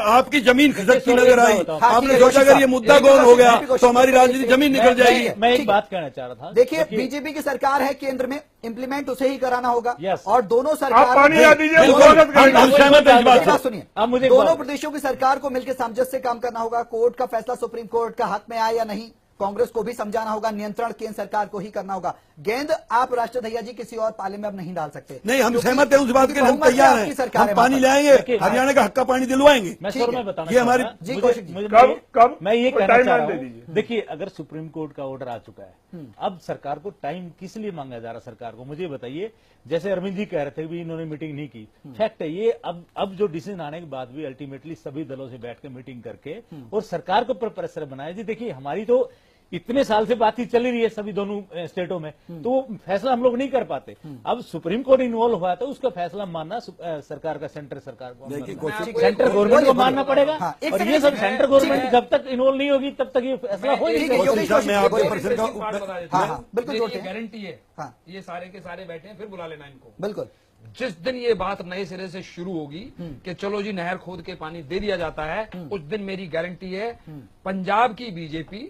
आपकी जमीन खिसकती नजर आई, आपने सोचा अगर ये मुद्दा गोल हो गया तो हमारी राजनीति जमीन निकल जाएगी। मैं एक बात कहना चाह रहा था, देखिए बीजेपी की सरकार है केंद्र में, इम्प्लीमेंट उसे ही कराना होगा। Yes. और दोनों आप सरकार पानी ला दीजिए, बिल्कुल, स्वागत करेंगे। हम सहमत हैं इस बात से। सुनिए, अब मुझे दोनों प्रदेशों की सरकार को मिलकर सामंजस्य से काम करना होगा। कोर्ट का फैसला सुप्रीम कोर्ट का हक में आए या नहीं, कांग्रेस को भी समझाना होगा, नियंत्रण केंद्र सरकार को ही करना होगा। गेंद आप राष्ट्रधैया जी किसी और पाले में अब नहीं डाल सकते। नहीं, हम सहमत हैं उस बात के लिए, हम तैयार हैं, हम पानी लाएंगे, हरियाणा का हक का पानी दिलवाएंगे। मैं स्वर में बताना ये हमारी कब मैं ये कहना टाइम चाह रहा दे हूँ, दीजिए। देखिए अगर सुप्रीम कोर्ट का ऑर्डर आ चुका है, अब सरकार को टाइम किस लिए मांगा जा रहा है? सरकार को मुझे बताइए, जैसे अरविंद जी कह रहे थे भी इन्होंने मीटिंग नहीं की, फैक्ट है ये, अब जो डिसीजन आने के बाद भी अल्टीमेटली सभी दलों से बैठ के मीटिंग करके और सरकार को प्रेशर बनाया जी। देखिए हमारी तो इतने साल से बातचीत चली रही है सभी दोनों स्टेटों में, तो वो फैसला हम लोग नहीं कर पाते। अब सुप्रीम कोर्ट इन्वॉल्व हुआ तो उसका फैसला मानना सरकार का, सेंटर सरकार को, सेंट्रल गवर्नमेंट को मानना पड़ेगा। और ये सब सेंट्रल गवर्नमेंट जब तक इन्वॉल्व नहीं होगी तब तक ये फैसला हो नहीं सकता। बिल्कुल गारंटी है, ये सारे के सारे बैठे हैं, फिर बुला लेना इनको। बिल्कुल जिस दिन ये बात नए सिरे से शुरू होगी कि चलो जी नहर खोद के पानी दे दिया जाता है, उस दिन मेरी गारंटी है पंजाब की बीजेपी,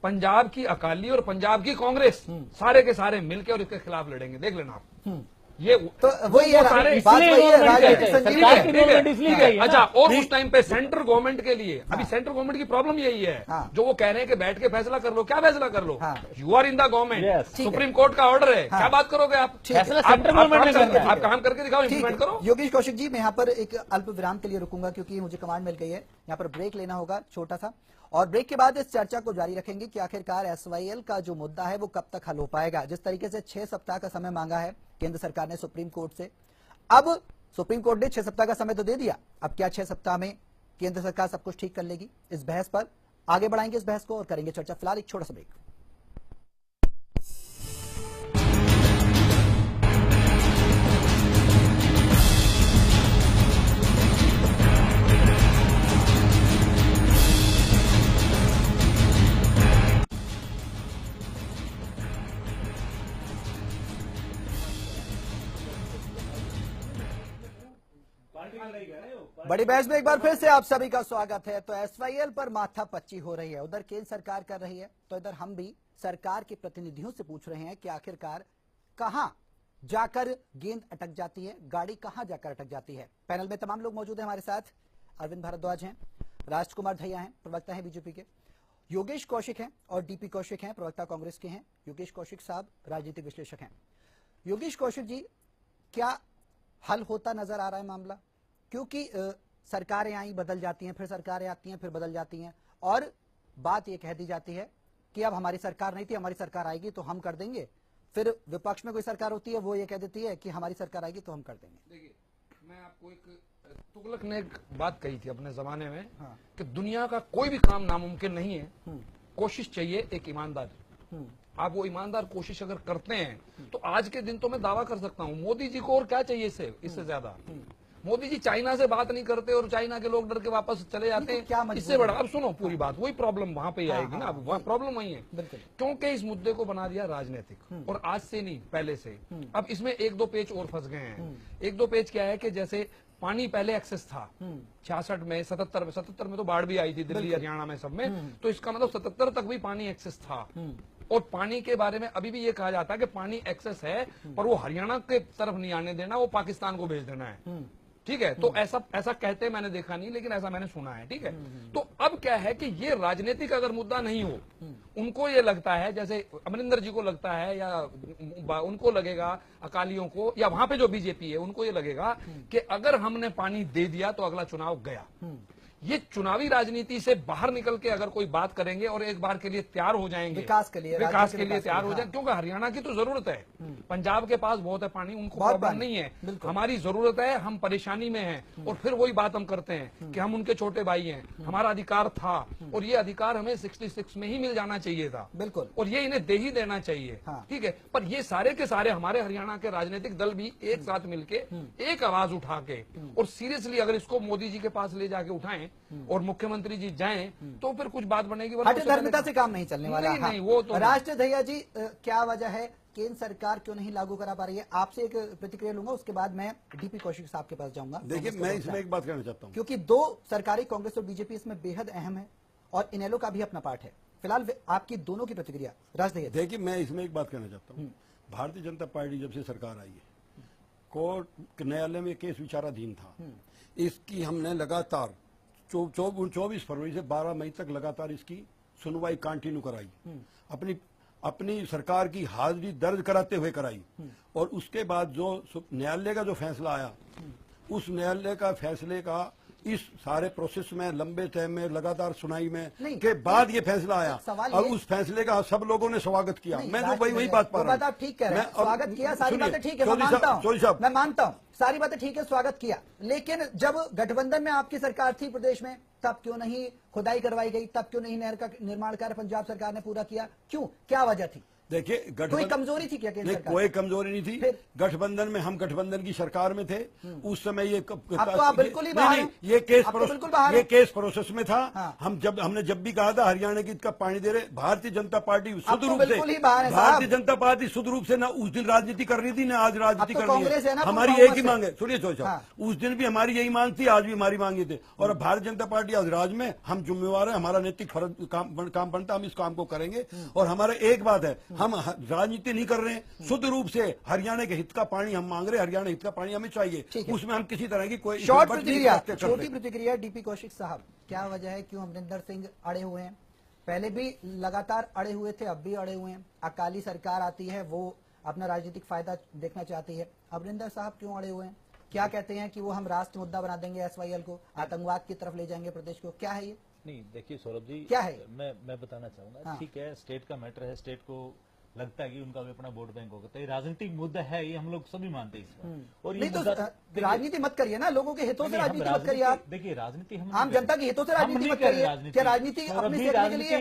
पंजाब की अकाली और पंजाब की कांग्रेस सारे के सारे मिलकर और इसके खिलाफ लड़ेंगे। देख लेना आप। ये तो वही है, बात वही है, राजनीतिक संजीवनी है। इसलिए चाहिए। अच्छा, और उस टाइम पे सेंट्रल गवर्नमेंट के लिए, अभी सेंट्रल गवर्नमेंट की प्रॉब्लम यही है, जो वो कह रहे हैं कि बैठ के फैसला कर लो। क्या फैसला कर लो? You are in the government, supreme court का ऑर्डर है, क्या बात करोगे आप? फैसला सेंट्रल गवर्नमेंट ने करना है। आप काम करके दिखाओ, इम्प्लीमेंट करो। योगेश कौशिक जी, मैं यहाँ पर एक अल्प विराम के लिए रुकूंगा क्योंकि मुझे कमांड मिल गई है, यहाँ पर ब्रेक लेना होगा छोटा सा, और ब्रेक के बाद इस चर्चा को जारी रखेंगे कि आखिरकार एसवाईएल का जो मुद्दा है वो कब तक हल हो पाएगा। जिस तरीके से 6 सप्ताह का समय मांगा है केंद्र सरकार ने सुप्रीम कोर्ट से, अब सुप्रीम कोर्ट ने 6 सप्ताह का समय तो दे दिया, अब क्या 6 सप्ताह में केंद्र सरकार सब कुछ ठीक कर लेगी? इस बहस पर आगे बढ़ाएंगे इस बहस को और करेंगे चर्चा। फिलहाल एक छोटा सा ब्रेक। बड़ी बहस में एक बार फिर से आप सभी का स्वागत है। तो एसवाईएल पर माथापच्ची हो रही है, उधर केंद्र सरकार कर रही है, तो इधर हम भी सरकार के प्रतिनिधियों से पूछ रहे हैं कि आखिरकार कहां जाकर गेंद अटक जाती है, गाड़ी कहां जाकर अटक जाती है। पैनल में तमाम लोग मौजूद हैं हमारे साथ। अरविंद भारद्वाज हैं, राजकुमार दहिया हैं, प्रवक्ता हैं बीजेपी के, योगेश कौशिक हैं और डीपी कौशिक हैं, प्रवक्ता कांग्रेस के हैं। योगेश कौशिक साहब राजनीतिक विश्लेषक हैं। योगेश कौशिक जी, क्या हल होता नजर आ रहा है मामला? क्योंकि सरकारें आई बदल जाती हैं, फिर सरकारें आती हैं फिर बदल जाती हैं, और बात यह कह दी जाती है कि अब हमारी सरकार नहीं थी, हमारी सरकार आएगी तो हम कर देंगे। फिर विपक्ष में कोई सरकार होती है वो ये कह देती है कि हमारी सरकार आएगी तो हम कर देंगे। देखिए, मैं आपको एक तुगलक ने एक बात कही थी अपने जमाने में, कि दुनिया का कोई भी काम नामुमकिन नहीं है, कोशिश चाहिए एक ईमानदार। आप वो ईमानदार कोशिश अगर करते हैं तो आज के दिन तो मैं दावा कर सकता हूं मोदी जी को और क्या चाहिए इससे ज्यादा। मोदी जी चाइना से बात नहीं करते और चाइना के लोग डर के वापस चले जाते हैं, क्या इससे बड़ा? अब सुनो पूरी बात, वही प्रॉब्लम वहां पे आएगी ना। अब वहां प्रॉब्लम वही है क्योंकि इस मुद्दे को बना दिया राजनीतिक, और आज से नहीं पहले से। अब इसमें 1-2 पेच और फंस गए हैं। 1-2 पेच क्या है कि जैसे पानी पहले एक्सेस था 66 में, 77 में तो बाढ़ भी आई थी दिल्ली हरियाणा में सब में, तो इसका मतलब 77 तक भी पानी एक्सेस था। और पानी के बारे में अभी भी ये कहा जाता है कि पानी एक्सेस है पर वो हरियाणा के तरफ नहीं आने देना, वो पाकिस्तान को भेज देना है। ठीक है, तो ऐसा कहते मैंने देखा नहीं, लेकिन ऐसा मैंने सुना है। ठीक है, तो अब क्या है कि ये राजनीतिक अगर मुद्दा नहीं हो, उनको ये लगता है, जैसे अमरिंदर जी को लगता है या उनको लगेगा, अकालियों को या वहां पे जो बीजेपी है उनको ये लगेगा कि अगर हमने पानी दे दिया तो अगला चुनाव गया। ये चुनावी राजनीति से बाहर निकल के अगर कोई बात करेंगे और एक बार के लिए तैयार हो जाएंगे, विकास के लिए तैयार हो जाए, क्योंकि हरियाणा की तो जरूरत है, पंजाब के पास बहुत है पानी, उनको प्रॉब्लम नहीं है, हमारी जरूरत है, हम परेशानी में हैं, और फिर वही बात हम करते हैं कि हम उनके छोटे भाई हैं, हमारा अधिकार था और ये अधिकार हमें 66 में ही मिल जाना चाहिए था, बिल्कुल, और ये इन्हें दे ही देना चाहिए, ठीक है। पर ये सारे के सारे हमारे हरियाणा के राजनीतिक दल भी एक साथ मिलके एक आवाज उठा के और सीरियसली अगर इसको मोदी जी के पास ले जाके उठाएं और मुख्यमंत्री जी जाएं तो फिर कुछ बात बनेगी। धर्मिता से काम नहीं चलने वाला। नहीं, नहीं, वो तो राष्ट्र दहिया जी, क्या वजह है केंद्र सरकार क्यों नहीं लागू करा पा रही है? आपसे एक प्रतिक्रिया लूंगा, उसके बाद मैं डीपी कौशिक साहब के पास जाऊंगा। देखिए, मैं इसमें एक बात कहना चाहता हूँ, क्योंकि दो सरकारी, कांग्रेस और बीजेपी इसमें बेहद अहम है और इनेलो का भी अपना पार्ट है। फिलहाल आपकी दोनों की प्रतिक्रिया राष्ट्र दहिया। देखिए, मैं इसमें एक बात कहना चाहता हूँ, भारतीय जनता पार्टी जब से सरकार आई है, कोर्ट न्यायालय में केस विचाराधीन था, इसकी हमने लगातार 24 फरवरी से 12 मई तक लगातार इसकी सुनवाई कंटिन्यू कराई, अपनी सरकार की हाजिरी दर्ज कराते हुए कराई, और उसके बाद जो न्यायालय का जो फैसला आया, उस न्यायालय का फैसले का इस सारे प्रोसेस में लंबे टाइम में लगातार सुनाई में के बाद ये फैसला आया, और उस फैसले का सब लोगों ने स्वागत किया। मैं तो वही बात पा रहा हूँ, ठीक कह रहे हैं, स्वागत किया, सारी बातें ठीक है, मैं मानता हूँ, सारी बातें ठीक है, स्वागत किया, लेकिन जब गठबंधन में आपकी सरकार थी प्रदेश में, तब क्यों नहीं खुदाई करवाई गई? तब क्यों नहीं नहर का निर्माण कार्य पंजाब सरकार ने पूरा किया? क्यों, क्या वजह थी? देखिए, कोई कमजोरी थी क्या केंद्र सरकार? कोई कमजोरी नहीं थी। गठबंधन में, हम गठबंधन की सरकार में थे उस समय, ये बिल्कुल ही बाहर, ये केस प्रोसेस में था। हमने जब भी कहा था हरियाणा की का पानी दे रहे, भारतीय जनता पार्टी शुद्ध रूप से ना उस दिन राजनीति कर रही थी, ना आज राजनीति कर रही है। हमारी एक ही मांग है, सुनिए उस दिन भी हमारी यही मांग थी, आज भी हमारी मांग थी, और भारतीय जनता पार्टी आज राज में, हम जिम्मेवार है, हमारा नैतिक काम बनता, हम इस काम को करेंगे। और हमारा एक बात है, हम राजनीति नहीं कर रहे हैं, शुद्ध रूप से हरियाणा के हित का पानी हम मांग रहे हैं, हरियाणा हित का पानी हमें चाहिए, उसमें हम किसी तरह की कोई छोटी प्रतिक्रिया डीपी कौशिक साहब, क्या वजह है, क्यों अमरिंदर सिंह अड़े हुए हैं? पहले भी लगातार अड़े हुए थे, अब भी अड़े हुए हैं। अकाली सरकार आती है, वो अपना राजनीतिक फायदा देखना चाहती है। अमरिंदर साहब क्यों अड़े हुए हैं? क्या कहते हैं कि वो हम राष्ट्र मुद्दा बना देंगे, SYL को आतंकवाद की तरफ ले जाएंगे प्रदेश को, क्या है ये? नहीं, देखिए सौरभ जी, क्या है? मैं बताना चाहूंगा, ठीक है, स्टेट का मैटर है, स्टेट को लगता है कि उनका भी अपना वोट बैंक होगा, तो ये राजनीतिक मुद्दा है, ये हम लोग सभी मानते हैं इसमें। और ये तो राजनीति मत करिए ना, लोगों के हितों से राजनीति मत करिए आप। देखिए, राजनीति हम आम जनता के हितों से राजनीति मत करिए। क्या राजनीति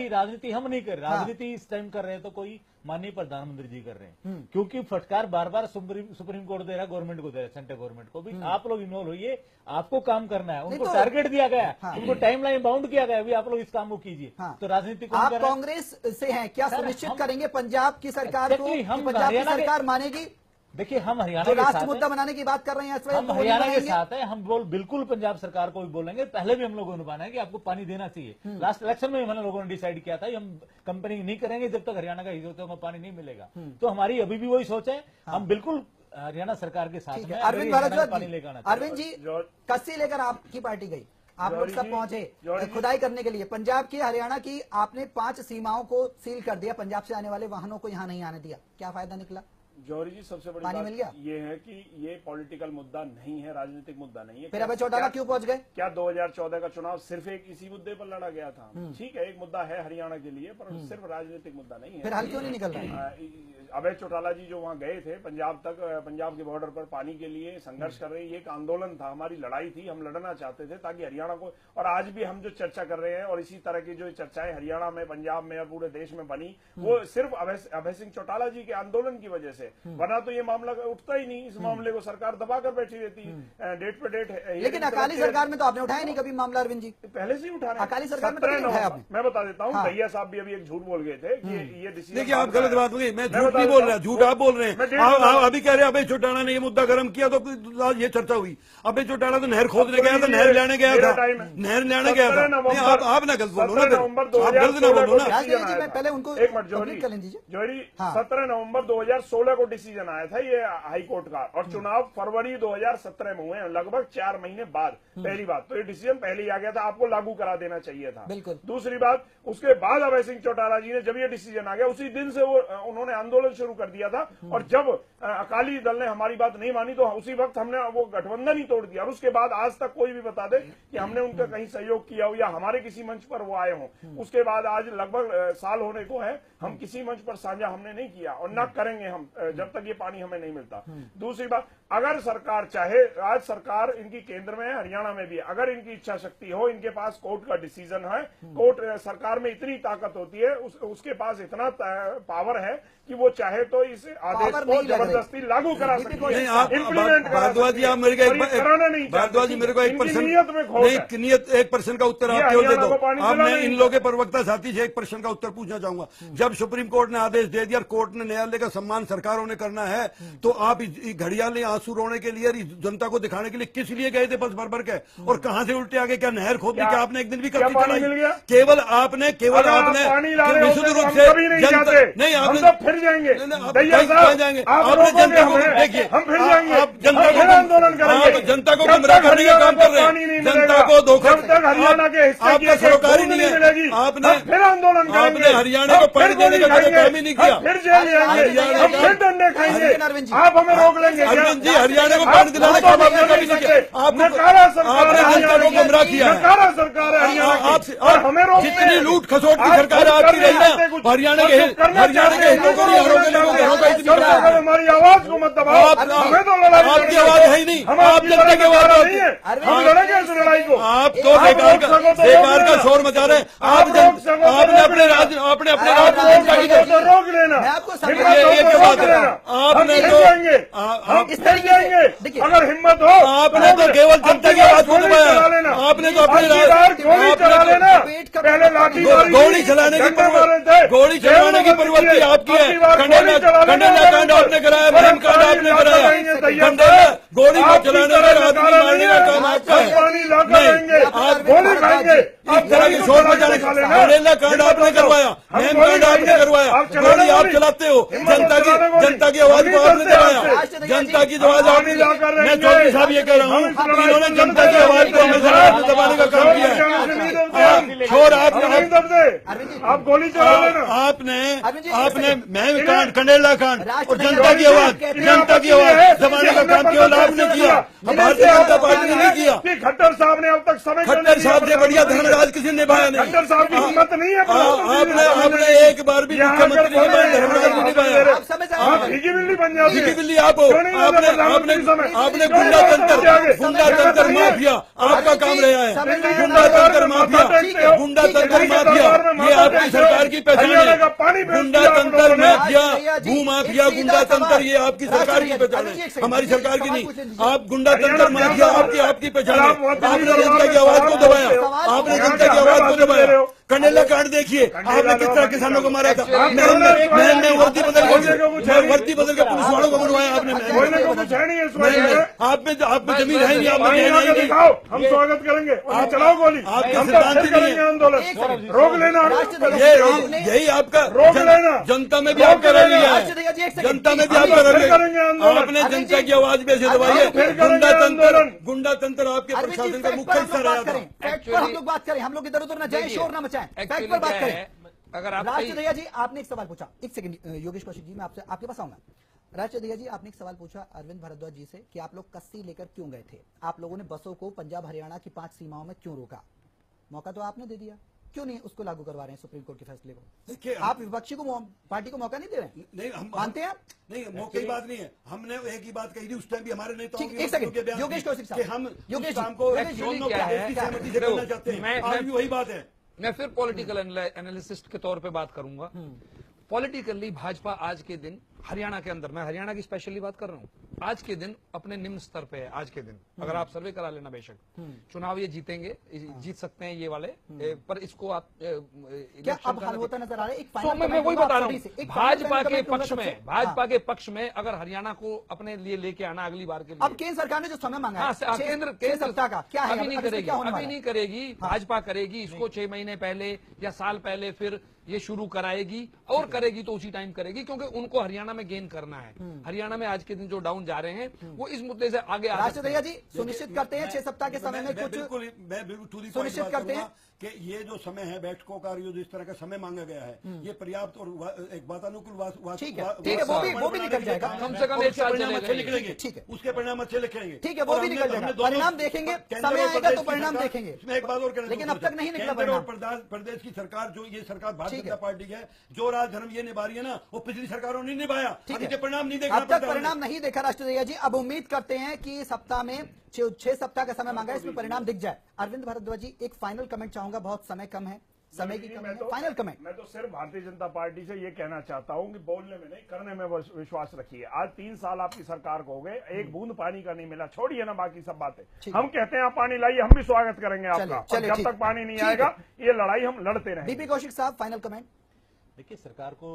राजनीति हम नहीं कर रहे, राजनीति इस टाइम कर रहे हैं तो कोई माननीय प्रधानमंत्री जी कर रहे हैं, क्योंकि फटकार बार बार सुप्रीम कोर्ट दे रहा है, गवर्नमेंट को दे रहा है, सेंट्रल गवर्नमेंट को भी। आप लोग इन्वॉल्व होइए, आपको काम करना है, उनको टारगेट दिया गया है, उनको टाइमलाइन बाउंड किया गया है, अभी आप लोग इस काम को कीजिए। तो राजनीति आप कांग्रेस से हैं, क्या सुनिश्चित करेंगे पंजाब की सरकार को, पंजाब की सरकार मानेगी? देखिए, हम हरियाणा के राष्ट्र मुद्दा बनाने की बात कर रहे हैं, हम हरियाणा के साथ हैं, हम बिल्कुल पंजाब सरकार को भी बोलेंगे। पहले भी हम लोगों ने माना है कि आपको पानी देना चाहिए, लास्ट इलेक्शन में हम लोगों ने डिसाइड किया था, हम कंपनी नहीं करेंगे जब तक हरियाणा का हितों में पानी नहीं मिलेगा। तो हमारी अभी भी वही सोच है, हम बिल्कुल हरियाणा सरकार के साथ हैं। अरविंद भारद्वाज, अरविंद जी, कस्सी लेकर आपकी पार्टी गई, आप लोग सब पहुंचे खुदाई करने के लिए, पंजाब की, हरियाणा की, आपने 5 सीमाओं को सील कर दिया, पंजाब से आने वाले वाहनों को यहाँ नहीं आने दिया, क्या फायदा निकला? जौहरी जी, सबसे बड़ी बात ये है कि ये पॉलिटिकल मुद्दा नहीं है, राजनीतिक मुद्दा नहीं है। फिर अभय चौटाला क्यों पहुंच गए? क्या 2014 का चुनाव सिर्फ एक इसी मुद्दे पर लड़ा गया था? ठीक है, एक मुद्दा है हरियाणा के लिए, पर सिर्फ राजनीतिक मुद्दा नहीं है। फिर हल क्यों नहीं निकल रहा है? अभय चौटाला जी जो वहाँ गए थे पंजाब तक, पंजाब के बॉर्डर पर पानी के लिए संघर्ष कर रहे, ये एक आंदोलन था, हमारी लड़ाई थी, हम लड़ना चाहते थे ताकि हरियाणा को, और आज भी हम जो चर्चा कर रहे हैं और इसी तरह की जो चर्चाएं हरियाणा में, पंजाब में और पूरे देश में बनी, वो सिर्फ अभय सिंह चौटाला जी के आंदोलन की वजह से, वरना तो ये मामला उठता ही नहीं। इस मामले को सरकार दबा कर बैठी रहती है, डेट पे डेट। लेकिन अकाली सरकार में तो आपने उठाया नहीं कभी मामला, अरविंद जी? पहले से ही उठा रहे, अकाली सरकार में मैं बता देता हूँ, भैया साहब भी अभी एक झूठ बोल गए थे कि ये डिसीजन। देखिए, आप गलत बात बोलिए, मैं झूठ नहीं बोल रहा, झूठ आप बोल रहे हैं। अभी कह रहे हैं अभय चौटाला ने ये मुद्दा गर्म किया तो ये चर्चा हुई। अभय चौटाला तो नहर खोदने गया था, नहर लेने गया था, नहर लेने गया था। आप ना गलत बोलो ना, आप गलत ना बोलो ना। पहले उनको एक मिनट, जौहरी, 17 नवंबर 2016 को डिसीजन आया था ये हाई कोर्ट का, और चुनाव फरवरी 2017 में हुए हैं, लगभग 4 महीने बाद। पहली बात तो ये डिसीजन पहले ही आ गया था, आपको लागू करा देना चाहिए था। बिल्कुल। दूसरी बात, उसके बाद अभय सिंह चौटाला जी ने जब ये डिसीजन आ गया, उसी दिन से वो उन्होंने आंदोलन शुरू कर दिया था, और जब अकाली दल ने हमारी बात नहीं मानी तो उसी वक्त हमने वो गठबंधन ही तोड़ दिया। और उसके बाद आज तक कोई भी बता दे कि हमने उनका कहीं सहयोग किया हो या हमारे किसी मंच पर वो आए हों। उसके बाद आज लगभग साल होने को है, हम किसी मंच पर साझा हमने नहीं किया और न करेंगे हम जब तक ये पानी हमें नहीं मिलता। दूसरी बात, अगर सरकार चाहे, आज सरकार इनकी केंद्र में है, हरियाणा में भी है, अगर इनकी इच्छा शक्ति हो, इनके पास कोर्ट का डिसीजन है, कोर्ट सरकार में इतनी ताकत होती है, उसके पास इतना पावर है कि वो चाहे तो इस आदेश को जबरदस्ती लागू करा सकती है, इम्प्लीमेंट करा सकती है। मेरे को भारद्वाज जी मेरे को 1% का उत्तर आप केवल दे दो। अब मैं इन लोगों के प्रवक्ता साथी से 1% का उत्तर पूछना चाहूंगा। जब सुप्रीम कोर्ट ने आदेश दे दिया, कोर्ट ने न्यायालय का सम्मान सरकारों ने करना है, तो आप घड़ियाले आंसू रोने के लिए और जनता को दिखाने के लिए किस लिए गए थे बस भर के, और कहां से उल्टे आगे? क्या नहर खोदने के आपने एक दिन भी कब्जा चलाई? केवल आपने विशुद्ध रूप से नहीं, आपने फिर जाएंगे, जाएंगे आपने जनता को, देखिए हम फिर जाएंगे, आप जनता को गुमराह करने का काम कर रहे हैं, जनता को धोखा। हरियाणा के हिस्से आपका सरोकारी नहीं है, आपने फिर आंदोलन आपने हरियाणा को पानी देने का काम ही नहीं किया, फिर जेल जाएंगे, फिर डंडे खाएंगे, आप हमें रोक लेंगे? अरविंद जी, हरियाणा को पानी दिलाने का काम आपने कभी नहीं किया। आपने जनता को गुमराह किया है, सरकार है हरियाणा, और हमें रोक जितनी लूट खसोट की सरकार आपकी रही ना, हरियाणा के हितों को हमारी आवाज को मत दबाओ, हमें तो लड़ाई आपकी आवाज है ही नहीं, आप जनता की आवाज नहीं है, हम लड़ेंगे इस लड़ाई को। आप तो बेकार का शोर मचा रहे हैं। आपने अपने राज्य को रोक लेना, ये बात है, आपने तो अगर हिम्मत हो, आपने तो केवल जनता की आवाज को दबाया, आपने तो अपने गोली चला लेना, पहले लाठी गोली चलाने की प्रवृत्ति आपकी है। कंडेला कांड आपने कराया, भीम कांड आपने कराया, कंडेला गोली को चलाने का, आदमी मारने का काम आपका है। नहीं, आप गोली खाएंगे, इस तरह के शोर मचाने, कंडेला कांड आपने करवाया, भीम कांड आपने करवाया, गोली आप चलाते हो, जनता की आवाज को आपने दबाया, जनता की आवाज आपने। मैं चौधरी साहब ये कह रहा हूँ, इन्होंने जनता की आवाज को हमेशा दबाने का काम किया है। शोर आप गोली चला लेना, आपने मैं कंडेला कांड और जनता की आवाज दबाने का काम केवल आपने किया, भारतीय जनता पार्टी ने नहीं किया। खट्टर साहब ने अब तक समय, खट्टर साहब से बढ़िया धर्मराज किसी ने निभाया नहीं। खट्टर साहब की हिम्मत नहीं है, आपने एक बार भी मुख्यमंत्री नहीं बने, धर्मराज नहीं निभाया। भीगी बिल्ली बन जाती भीगी बिल्ली आप हो, आपने गुंडा तंत्र माफिया आपका काम रहा है, गुंडा तंत्र माफिया, ये आपकी सरकार की पहचान है। गुंडा तंत्र माफिया, भू माफिया, गुंडा तंत्र, ये आपकी सरकार की पहचान है, हमारी सरकार की नहीं। आप गुंडा तंत्र माफिया आपकी पहचान है। आपने जनता की आवाज को दबाया, आपने जनता की आवाज को दबाया। कंडेला कांड देखिए, आपने किस तरह किसानों को मारा था, महल में वर्दी बदल के पुलिस वालों को मरवाया आपने। आप में जमीन है नहीं, आप हम स्वागत करेंगे, चलाओ गोली, आपका सिद्धांत नहीं है, आंदोलन रोक लेना, यही आपका रोक लेना। जनता में भी आपका रवैया है, जनता में भी आपका रवैया। आपने जनता की आवाज भी ऐसे दबाई है। गुंडा तंत्र आपके प्रशासन का मुख्य हिस्सा रहा था। हम लोग बात करें, हम लोग इधर उधर न जाए, शोर न मचाएं, फैक्ट पर बात करें। अगर आप राष्ट्रदया जी, आपने एक सवाल पूछा, एक सेकंड योगेश कौशिक जी, मैं आपके पास आऊंगा। राष्ट्रदया जी, आपने एक सवाल पूछा अरविंद भारद्वाज जी से कि आप लोग कस्सी लेकर क्यों गए थे, आप लोगों ने बसों को पंजाब हरियाणा की 5 सीमाओं में क्यों रोका? मौका तो आपने दे दिया, क्यों नहीं उसको लागू करवा रहे हैं सुप्रीम कोर्ट के फैसले को? देखिए, आप विपक्षी को, पार्टी को मौका नहीं दे रहे? नहीं, हम मानते हैं? नहीं, मौके की बात नहीं है। हमने एक ही बात कही थी उस टाइम भी, हमारे नेताओं की एक सेकंड योगेश कौशिक साहब, हम योगेश काम को सहमति से करना चाहते हैं, आज भी वही बात है। मैं फिर पॉलिटिकल एनालिसिस्ट के तौर पे बात करूंगा। पॉलिटिकली भाजपा आज के दिन हरियाणा के अंदर, मैं हरियाणा की स्पेशली बात कर रहा हूं, आज के दिन अपने निम्न स्तर पे है। आज के दिन अगर आप सर्वे करा लेना, बेशक चुनाव ये जीतेंगे, जीत सकते हैं ये वाले, पर इसको आप क्या अब हल होता नजर आ रहा है? तो मैं वही बता रहा हूँ, भाजपा के पक्ष में अगर हरियाणा को अपने लिए लेके आना अगली बार के लिए, अब केंद्र सरकार ने जो समय मांगा है केंद्र सप्ताह का, क्या है? अभी नहीं करेगी, भाजपा करेगी इसको 6 महीने पहले या साल पहले, फिर ये शुरू कराएगी और करेगी तो उसी टाइम करेगी, क्योंकि उनको हरियाणा में गेन करना है। हरियाणा में आज के दिन जो डाउन जा रहे हैं वो इस मुद्दे से आगे आ सकते हैं। राष्ट्रपति जी सुनिश्चित करते हैं 6 सप्ताह के समय में कुछ मैं बिल्कुल सुनिश्चित करते हैं कि ये जो समय है बैठकों का, जो इस तरह का समय मांगा गया है, ये पर्याप्त और एक वातानुकूल ठीक है, वो भी निकल जाएगा। कम से कम 1 साल निकलेंगे। ठीक है, उसके परिणाम अच्छे लिखेंगे। ठीक है, वो भी निकल जाएगा। परिणाम देखेंगे, समय आएगा तो परिणाम देखेंगे। इसमें एक बात और कहना, लेकिन अब तक नहीं निकला केंद्र और परिणाम। प्रदेश की सरकार, जो ये सरकार भारतीय जनता पार्टी है, जो राजधर्म ये निभा रही है ना, वो पिछली सरकारों ने निभाया। ठीक है, परिणाम नहीं देखा, अब तक परिणाम नहीं देखा राष्ट्रपति जी। अब उम्मीद करते हैं कि सप्ताह में 6 सप्ताह का समय मांगा है, इसमें परिणाम दिख जाए। अरविंद भारद्वाज जी, एक फाइनल कमेंट चाहूंगा, बहुत समय कम है, समय की कमी है, फाइनल कमेंट। मैं तो सिर्फ भारतीय जनता पार्टी से ये कहना चाहता हूं कि बोलने में नहीं, करने में विश्वास रखिए। आज 3 साल आपकी सरकार को हो गए, एक बूंद पानी का नहीं मिला, छोड़िए ना बाकी सब बातें। हम कहते हैं आप पानी लाइए, हम भी स्वागत करेंगे आपका। जब तक पानी नहीं आएगा ये लड़ाई हम लड़ते रहेंगे। बीपी कौशिक साहब, फाइनल कमेंट। देखिए, सरकार को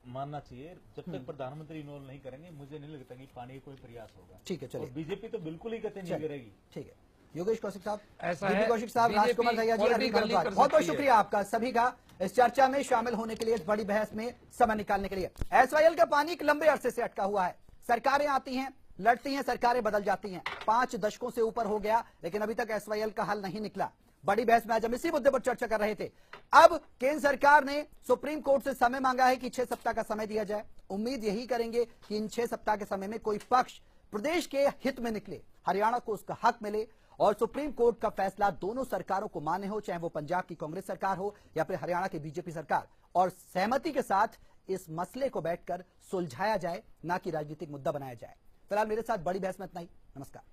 मानना चाहिए, जब तक प्रधानमंत्री इन्वॉल्व नहीं करेंगे मुझे नहीं लगता कि पानी का कोई प्रयास होगा। ठीक है, चलिए। बीजेपी तो बिल्कुल ही कहते नहीं करेगी। ठीक है, योगेश कौशिक साहब, ऐसा बीपी है, कौशिक साहब, बीजेपी राजकुमार दहिया जी, अरविंद भारद्वाज, बहुत बहुत शुक्रिया आपका सभी का इस चर्चा में शामिल होने के लिए, इस बड़ी बहस में समय निकालने के लिए। एसवाईएल का पानी एक लंबे अरसे से अटका हुआ है। सरकारें आती हैं, लड़ती हैं, सरकारें बदल जाती हैं। 5 दशकों से ऊपर हो गया, लेकिन अभी तक एसवाईएल का हल नहीं निकला। बड़ी बहस में आज हम इसी मुद्दे पर चर्चा कर रहे थे। अब केंद्र सरकार ने सुप्रीम कोर्ट से समय मांगा है कि 6 सप्ताह का समय दिया जाए। उम्मीद यही करेंगे कि इन 6 सप्ताह के समय में कोई पक्ष प्रदेश के हित में निकले, हरियाणा को उसका हक मिले और सुप्रीम कोर्ट का फैसला दोनों सरकारों को मान्य हो, चाहे वो पंजाब की कांग्रेस सरकार हो या फिर हरियाणा की बीजेपी सरकार, और सहमति के साथ इस मसले को बैठकर सुलझाया जाए, ना कि राजनीतिक मुद्दा बनाया जाए। फिलहाल मेरे साथ बड़ी बहस में इतना ही। नमस्कार।